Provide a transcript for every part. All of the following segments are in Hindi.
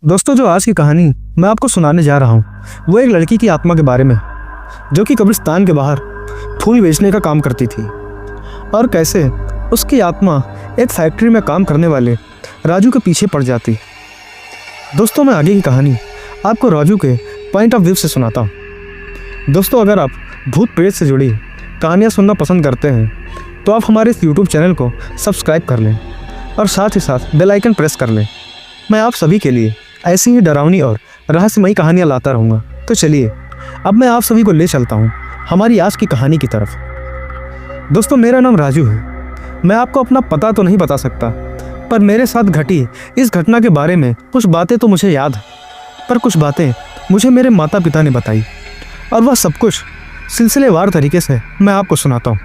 दोस्तों, जो आज की कहानी मैं आपको सुनाने जा रहा हूँ वो एक लड़की की आत्मा के बारे में, जो कि कब्रिस्तान के बाहर फूल बेचने का काम करती थी और कैसे उसकी आत्मा एक फैक्ट्री में काम करने वाले राजू के पीछे पड़ जाती। दोस्तों, मैं आगे की कहानी आपको राजू के पॉइंट ऑफ व्यू से सुनाता हूँ। दोस्तों, अगर आप भूत प्रेत से जुड़ी कहानियाँ सुनना पसंद करते हैं तो आप हमारे इस यूट्यूब चैनल को सब्सक्राइब कर लें और साथ ही साथ बेल आइकन प्रेस कर लें। मैं आप सभी के लिए ऐसी ही डरावनी और रहस्यमयी कहानियाँ लाता रहूँगा। तो चलिए अब मैं आप सभी को ले चलता हूँ हमारी आज की कहानी की तरफ। दोस्तों, मेरा नाम राजू है। मैं आपको अपना पता तो नहीं बता सकता, पर मेरे साथ घटी इस घटना के बारे में कुछ बातें तो मुझे याद है, पर कुछ बातें मुझे मेरे माता पिता ने बताई और वह सब कुछ सिलसिलेवार तरीके से मैं आपको सुनाता हूँ।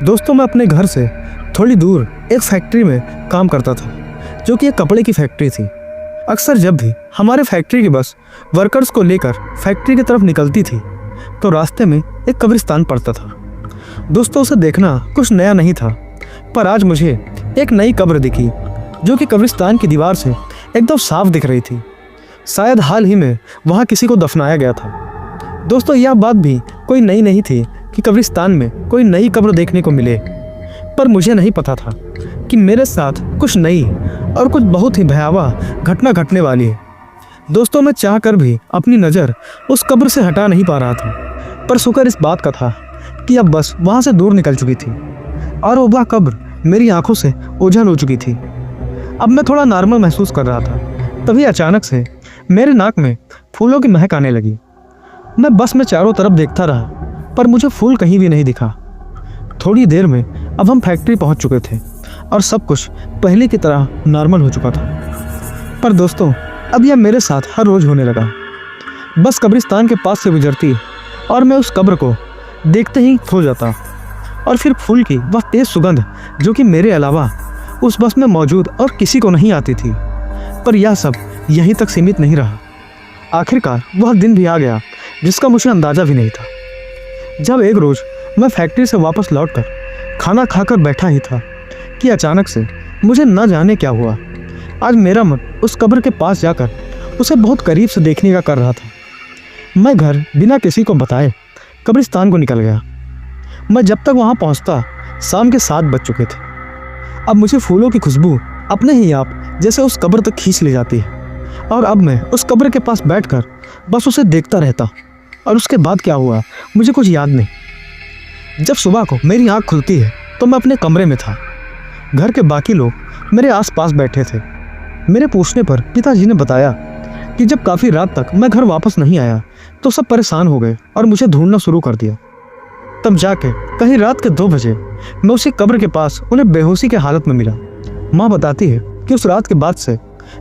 दोस्तों, मैं अपने घर से थोड़ी दूर एक फैक्ट्री में काम करता था, जो कि एक कपड़े की फैक्ट्री थी। अक्सर जब भी हमारे फैक्ट्री की बस वर्कर्स को लेकर फैक्ट्री की तरफ निकलती थी तो रास्ते में एक कब्रिस्तान पड़ता था। दोस्तों, उसे देखना कुछ नया नहीं था, पर आज मुझे एक नई कब्र दिखी जो कि कब्रिस्तान की दीवार से एकदम साफ दिख रही थी। शायद हाल ही में वहाँ किसी को दफनाया गया था। दोस्तों, यह बात भी कोई नई नहीं थी कि कब्रिस्तान में कोई नई कब्र देखने को मिले, पर मुझे नहीं पता था कि मेरे साथ कुछ नई और कुछ बहुत ही भयावह घटना घटने वाली है। दोस्तों, मैं चाहकर भी अपनी नज़र उस कब्र से हटा नहीं पा रहा था, पर शुक्र इस बात का था कि अब बस वहाँ से दूर निकल चुकी थी और वह कब्र मेरी आंखों से ओझल हो चुकी थी। अब मैं थोड़ा नॉर्मल महसूस कर रहा था, तभी अचानक से मेरे नाक में फूलों की महक आने लगी। मैं बस में चारों तरफ देखता रहा, पर मुझे फूल कहीं भी नहीं दिखा। थोड़ी देर में अब हम फैक्ट्री पहुंच चुके थे और सब कुछ पहले की तरह नॉर्मल हो चुका था। पर दोस्तों, अब यह मेरे साथ हर रोज़ होने लगा। बस कब्रिस्तान के पास से गुजरती और मैं उस कब्र को देखते ही खो जाता, और फिर फूल की वह तेज़ सुगंध जो कि मेरे अलावा उस बस में मौजूद और किसी को नहीं आती थी। पर यह सब यहीं तक सीमित नहीं रहा। आखिरकार वह दिन भी आ गया जिसका मुझे अंदाज़ा भी नहीं था। जब एक रोज़ मैं फैक्ट्री से वापस लौटकर खाना खाकर बैठा ही था कि अचानक से मुझे न जाने क्या हुआ। आज मेरा मन उस कब्र के पास जाकर उसे बहुत करीब से देखने का कर रहा था। मैं घर बिना किसी को बताए कब्रिस्तान को निकल गया। मैं जब तक वहाँ पहुँचता शाम के 7 बज चुके थे। अब मुझे फूलों की खुशबू अपने ही आप जैसे उस कब्र तक खींच ले जाती है, और अब मैं उस कब्र के पास बैठकर बस उसे देखता रहता। और उसके बाद क्या हुआ मुझे कुछ याद नहीं। जब सुबह को मेरी आँख खुलती है तो मैं अपने कमरे में था। घर के बाकी लोग मेरे आसपास बैठे थे। मेरे पूछने पर पिताजी ने बताया कि जब काफ़ी रात तक मैं घर वापस नहीं आया तो सब परेशान हो गए और मुझे ढूंढना शुरू कर दिया। तब जाके कहीं रात के 2 बजे मैं उसी कब्र के पास उन्हें बेहोशी के हालत में मिला। माँ बताती है कि उस रात के बाद से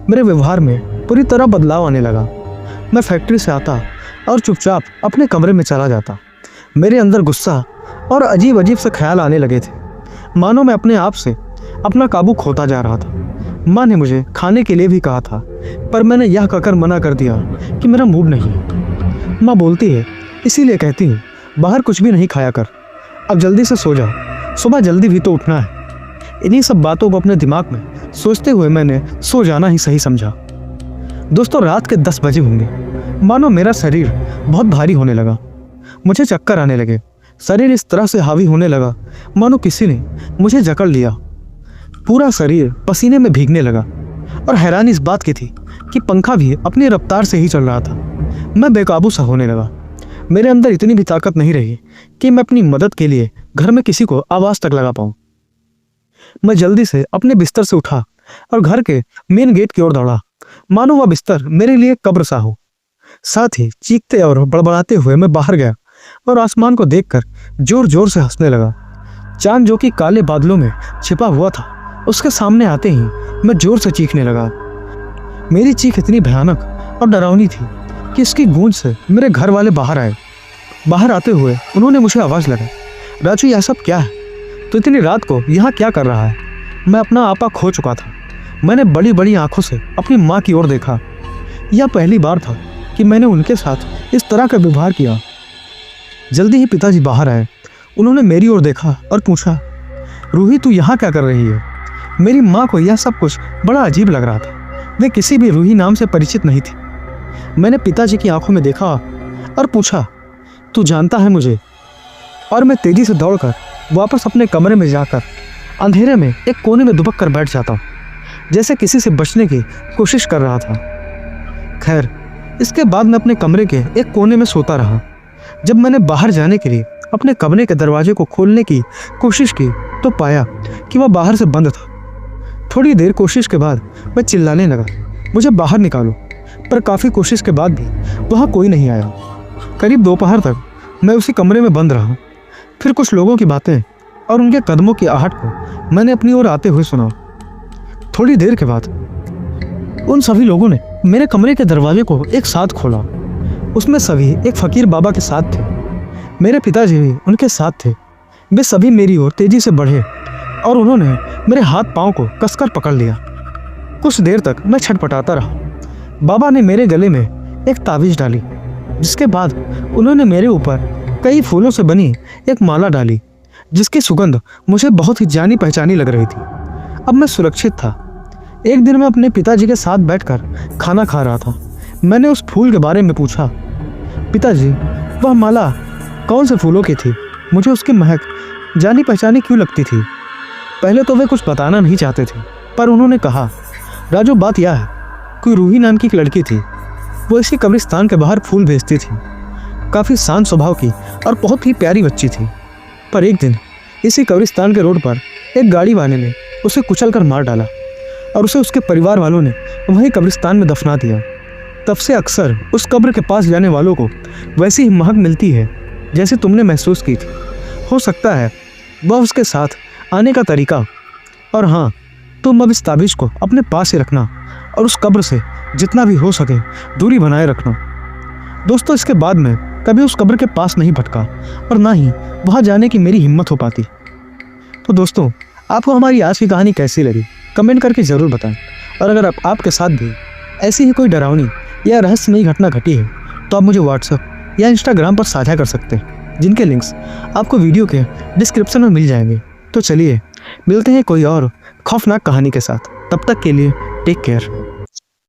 मेरे व्यवहार में पूरी तरह बदलाव आने लगा। मैं फैक्ट्री से आता और चुपचाप अपने कमरे में चला जाता। मेरे अंदर गुस्सा और अजीब अजीब से ख्याल आने लगे थे, मानो मैं अपने आप से अपना काबू खोता जा रहा था। माँ ने मुझे खाने के लिए भी कहा था, पर मैंने यह कहकर मना कर दिया कि मेरा मूड नहीं है। माँ बोलती है, इसीलिए कहती हूँ बाहर कुछ भी नहीं खाया कर, अब जल्दी से सो जा, सुबह जल्दी भी तो उठना है। इन्हीं सब बातों को अपने दिमाग में सोचते हुए मैंने सो जाना ही सही समझा। दोस्तों, रात के 10 बजे होंगे, मानो मेरा शरीर बहुत भारी होने लगा। मुझे चक्कर आने लगे। शरीर इस तरह से हावी होने लगा मानो किसी ने मुझे जकड़ लिया। पूरा शरीर पसीने में भीगने लगा और हैरानी इस बात की थी कि पंखा भी अपनी रफ्तार से ही चल रहा था। मैं बेकाबू सा होने लगा। मेरे अंदर इतनी भी ताकत नहीं रही कि मैं अपनी मदद के लिए घर में किसी को आवाज़ तक लगा पाऊँ। मैं जल्दी से अपने बिस्तर से उठा और घर के मेन गेट की ओर दौड़ा, मानो वह बिस्तर मेरे लिए कब्र सा हो। साथ ही चीखते और बड़बड़ाते हुए मैं बाहर गया और आसमान को देखकर जोर जोर से हंसने लगा। चांद जो कि काले बादलों में छिपा हुआ था, उसके सामने आते ही मैं जोर से चीखने लगा। मेरी चीख इतनी भयानक और डरावनी थी कि इसकी गूंज से मेरे घर वाले बाहर आए। बाहर आते हुए उन्होंने मुझे आवाज़ लगाई, राजू, यह सब क्या है? तो इतनी रात को यहाँ क्या कर रहा है? मैं अपना आपा खो चुका था। मैंने बड़ी बड़ी आंखों से अपनी माँ की ओर देखा। यह पहली बार था कि मैंने उनके साथ इस तरह का व्यवहार किया। जल्दी ही पिताजी बाहर आए। उन्होंने मेरी ओर देखा और पूछा, रूही, तू यहाँ क्या कर रही है? मेरी माँ को यह सब कुछ बड़ा अजीब लग रहा था। वे किसी भी रूही नाम से परिचित नहीं थी। मैंने पिताजी की आंखों में देखा और पूछा, तू जानता है मुझे? और मैं तेजी से दौड़कर वापस अपने कमरे में जाकर अंधेरे में एक कोने में दुबक कर बैठ जाता हूँ, जैसे किसी से बचने की कोशिश कर रहा था। खैर, इसके बाद मैं अपने कमरे के एक कोने में सोता रहा। जब मैंने बाहर जाने के लिए अपने कमरे के दरवाजे को खोलने की कोशिश की तो पाया कि वह बाहर से बंद था। थोड़ी देर कोशिश के बाद मैं चिल्लाने लगा, मुझे बाहर निकालो, पर काफ़ी कोशिश के बाद भी वहाँ कोई नहीं आया। करीब दोपहर तक मैं उसी कमरे में बंद रहा। फिर कुछ लोगों की बातें और उनके कदमों की आहट को मैंने अपनी ओर आते हुए सुना। थोड़ी देर के बाद उन सभी लोगों ने मेरे कमरे के दरवाजे को एक साथ खोला। उसमें सभी एक फ़कीर बाबा के साथ थे। मेरे पिताजी भी उनके साथ थे। वे सभी मेरी ओर तेज़ी से बढ़े और उन्होंने मेरे हाथ पाँव को कसकर पकड़ लिया। कुछ देर तक मैं छटपटाता रहा। बाबा ने मेरे गले में एक तावीज़ डाली, जिसके बाद उन्होंने मेरे ऊपर कई फूलों से बनी एक माला डाली, जिसकी सुगंध मुझे बहुत ही जानी पहचानी लग रही थी। अब मैं सुरक्षित था। एक दिन मैं अपने पिताजी के साथ बैठकर खाना खा रहा था। मैंने उस फूल के बारे में पूछा, पिताजी वह माला कौन से फूलों की थी? मुझे उसकी महक जानी पहचानी क्यों लगती थी? पहले तो वे कुछ बताना नहीं चाहते थे, पर उन्होंने कहा, राजू बात यह है, कोई रूही नाम की एक लड़की थी। वो इसी कब्रिस्तान के बाहर फूल भेजती थी। काफ़ी शांत स्वभाव की और बहुत ही प्यारी बच्ची थी। पर एक दिन इसी कब्रिस्तान के रोड पर एक गाड़ी वाले ने उसे कुचलकर मार डाला और उसे उसके परिवार वालों ने वहीं कब्रिस्तान में दफना दिया। तब से अक्सर उस कब्र के पास जाने वालों को वैसी ही महक मिलती है जैसे तुमने महसूस की थी। हो सकता है वह उसके साथ आने का तरीका। और हाँ, तुम अब इस ताबीज़ को अपने पास ही रखना और उस कब्र से जितना भी हो सके दूरी बनाए रखना। दोस्तों, इसके बाद मैं कभी उस कब्र के पास नहीं भटका और ना ही वहाँ जाने की मेरी हिम्मत हो पाती। तो दोस्तों, आपको हमारी आज की कहानी कैसी लगी कमेंट करके ज़रूर बताएं। और अगर आपके साथ भी ऐसी ही कोई डरावनी या रहस्यमयी घटना घटी है तो आप मुझे व्हाट्सएप या इंस्टाग्राम पर साझा कर सकते हैं, जिनके लिंक्स आपको वीडियो के डिस्क्रिप्शन में मिल जाएंगे। तो चलिए मिलते हैं कोई और खौफनाक कहानी के साथ। तब तक के लिए टेक केयर।